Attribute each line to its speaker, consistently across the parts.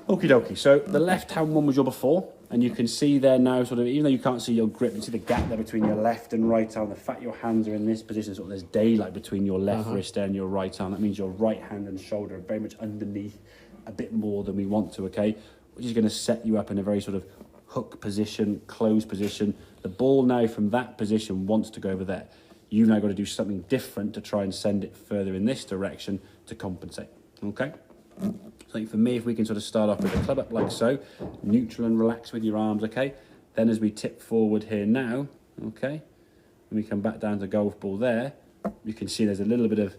Speaker 1: Okie dokie. So the left-hand one was your before, and you can see there now, sort of, even though you can't see your grip, you see the gap there between your left and right arm. The fact your hands are in this position, sort of there's daylight between your left wrist there and your right arm. That means your right hand and shoulder are very much underneath a bit more than we want to, okay? Which is going to set you up in a very sort of hook position, closed position. The ball now from that position wants to go over there. You've now got to do something different to try and send it further in this direction to compensate, okay? So I think for me, if we can sort of start off with the club up like so, neutral and relax with your arms, okay? Then as we tip forward here now, okay? When we come back down to golf ball there, you can see there's a little bit of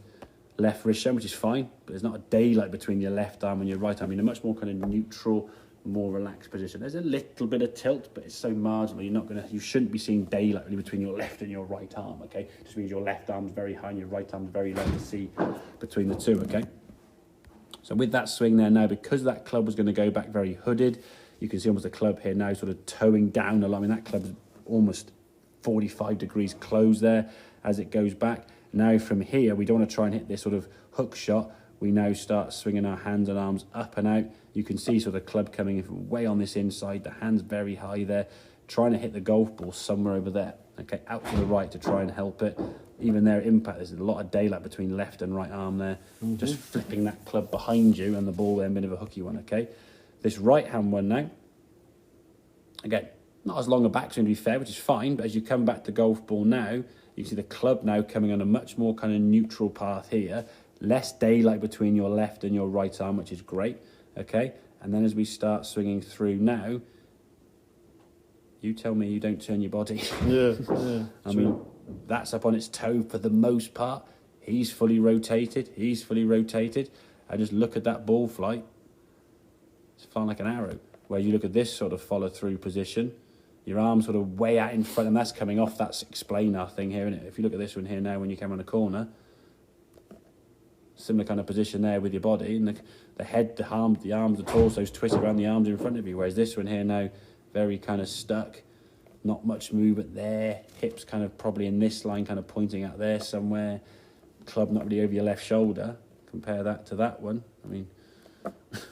Speaker 1: left wrist shown, which is fine, but there's not a daylight between your left arm and your right arm. You're in a much more kind of neutral, more relaxed position. There's a little bit of tilt, but it's so marginal. You shouldn't be seeing daylight really between your left and your right arm, okay? Just means your left arm's very high and your right arm's very low to see between the two, okay? So with that swing there now, because that club was going to go back very hooded, you can see almost the club here now sort of towing down a lot. I mean, that club's almost 45 degrees closed there as it goes back. Now from here, we don't want to try and hit this sort of hook shot. We now start swinging our hands and arms up and out. You can see sort of the club coming in from way on this inside, the hands very high there, trying to hit the golf ball somewhere over there, okay, out to the right to try and help it. Even there at impact, there's a lot of daylight between left and right arm there, just flipping that club behind you and the ball there, a bit of a hooky one, okay? This right-hand one now, again, not as long a backswing to be fair, which is fine, but as you come back to golf ball now, you can see the club now coming on a much more kind of neutral path here, less daylight between your left and your right arm, which is great, okay? And then as we start swinging through now, you tell me you don't turn your body.
Speaker 2: Yeah.
Speaker 1: I mean, that's up on its toe for the most part. He's fully rotated. And just look at that ball flight. It's flying like an arrow. Where you look at this sort of follow-through position, your arms sort of way out in front, and that's coming off that explainer thing here, isn't it? If you look at this one here now when you come around the corner, similar kind of position there with your body, and the head, the arms, the torso's twisted around the arms in front of you, whereas this one here now, very kind of stuck, not much movement there, hips kind of probably in this line, kind of pointing out there somewhere, club not really over your left shoulder. Compare that to that one. I mean, it's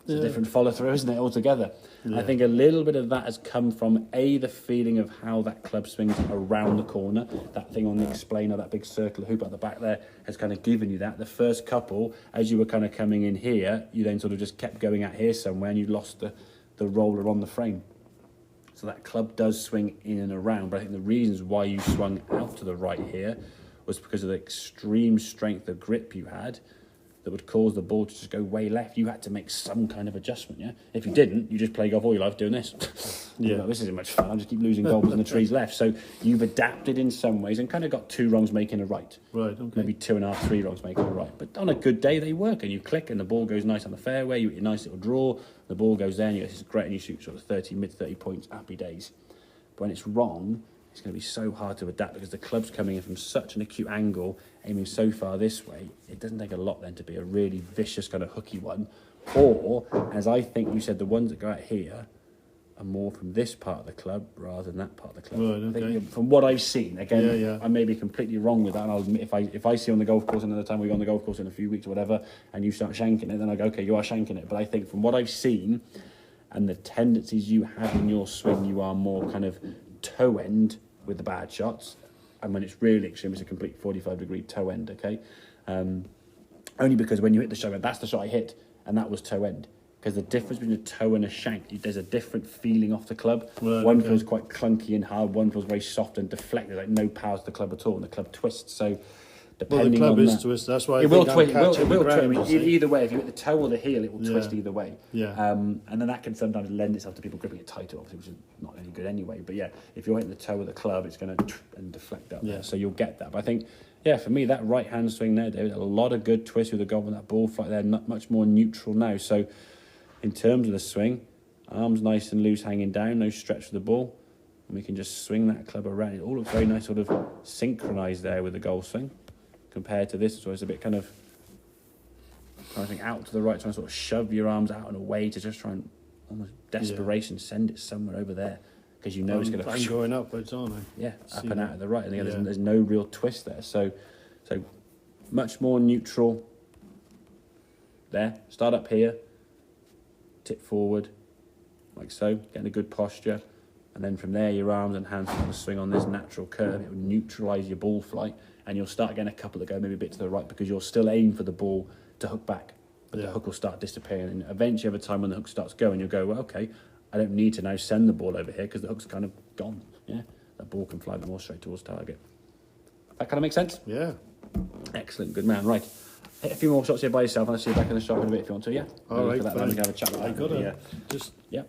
Speaker 1: a different follow-through, isn't it, altogether? Yeah. I think a little bit of that has come from, the feeling of how that club swings around the corner. That thing on the explainer, that big circle hoop at the back there, has kind of given you that. The first couple, as you were kind of coming in here, you then sort of just kept going out here somewhere and you lost the roller on the frame. So that club does swing in and around, but I think the reasons why you swung out to the right here was because of the extreme strength of grip you had that would cause the ball to just go way left. You had to make some kind of adjustment, yeah? If you didn't, you just play golf all your life doing this. Yeah. This isn't much fun. I just keep losing golfers in the trees left. So you've adapted in some ways and kind of got 2 wrongs making a right.
Speaker 2: Right, okay.
Speaker 1: Maybe 2.5, 3 wrongs making a right. But on a good day, they work, and you click, and the ball goes nice on the fairway. You get a nice little draw. The ball goes there, and you get this great, and you shoot sort of mid 30 points, happy days. But when it's wrong, it's going to be so hard to adapt because the club's coming in from such an acute angle, aiming so far this way. It doesn't take a lot then to be a really vicious kind of hooky one. Or, as I think you said, the ones that go out here are more from this part of the club rather than that part of the club.
Speaker 2: Right, okay.
Speaker 1: I think from what I've seen, again, I may be completely wrong with that. And I'll admit, if I see you on the golf course another time, we go on the golf course in a few weeks or whatever, and you start shanking it, then I go, okay, you are shanking it. But I think from what I've seen and the tendencies you have in your swing, you are more kind of toe end with the bad shots, and when it's really extreme, it's a complete 45-degree toe end, okay? Only because when you hit the shot, that's the shot I hit, and that was toe end. Because the difference between a toe and a shank, there's a different feeling off the club. Right, one feels quite clunky and hard, one feels very soft and deflected, like no power to the club at all, and the club twists. So depending
Speaker 2: the club
Speaker 1: on
Speaker 2: is
Speaker 1: that,
Speaker 2: twist. That's why
Speaker 1: it will twist. It will twist. I mean,
Speaker 2: ground,
Speaker 1: either way, if you hit the toe or the heel, it will twist either way.
Speaker 2: Yeah.
Speaker 1: And then that can sometimes lend itself to people gripping it tighter, obviously, which is not any good anyway. But yeah, if you're hitting the toe with the club, it's going to and deflect up there. So you'll get that. But I think, for me, that right hand swing there, David, a lot of good twist with the golf on that ball flight there, not much more neutral now. So in terms of the swing, arms nice and loose, hanging down, no stretch of the ball, and we can just swing that club around. It all looks very nice, sort of synchronised there with the golf swing. Compared to this, so it's a bit kind of out to the right, trying to sort of shove your arms out and away to just try and almost desperation send it somewhere over there because you know it's going to.
Speaker 2: I'm going upwards, aren't I?
Speaker 1: Yeah, up and out to the right, and there's no real twist there. So much more neutral. There, start up here, tip forward, like so, getting a good posture. And then from there, your arms and hands will swing on this natural curve. It will neutralise your ball flight, and you'll start getting a couple that go maybe a bit to the right because you'll still aim for the ball to hook back. But the hook will start disappearing, and eventually, over time, when the hook starts going, you'll go, well, okay, I don't need to now send the ball over here because the hook's kind of gone. Yeah, that ball can fly a bit more straight towards target. That kind of makes sense?
Speaker 2: Yeah.
Speaker 1: Excellent, good man. Right, hit a few more shots here by yourself, and I'll see you back in the shop in a bit if you want to. Yeah.
Speaker 2: All right,
Speaker 1: for that, then we can have a chat about
Speaker 2: I
Speaker 1: that.
Speaker 2: got it. Just
Speaker 1: yeah.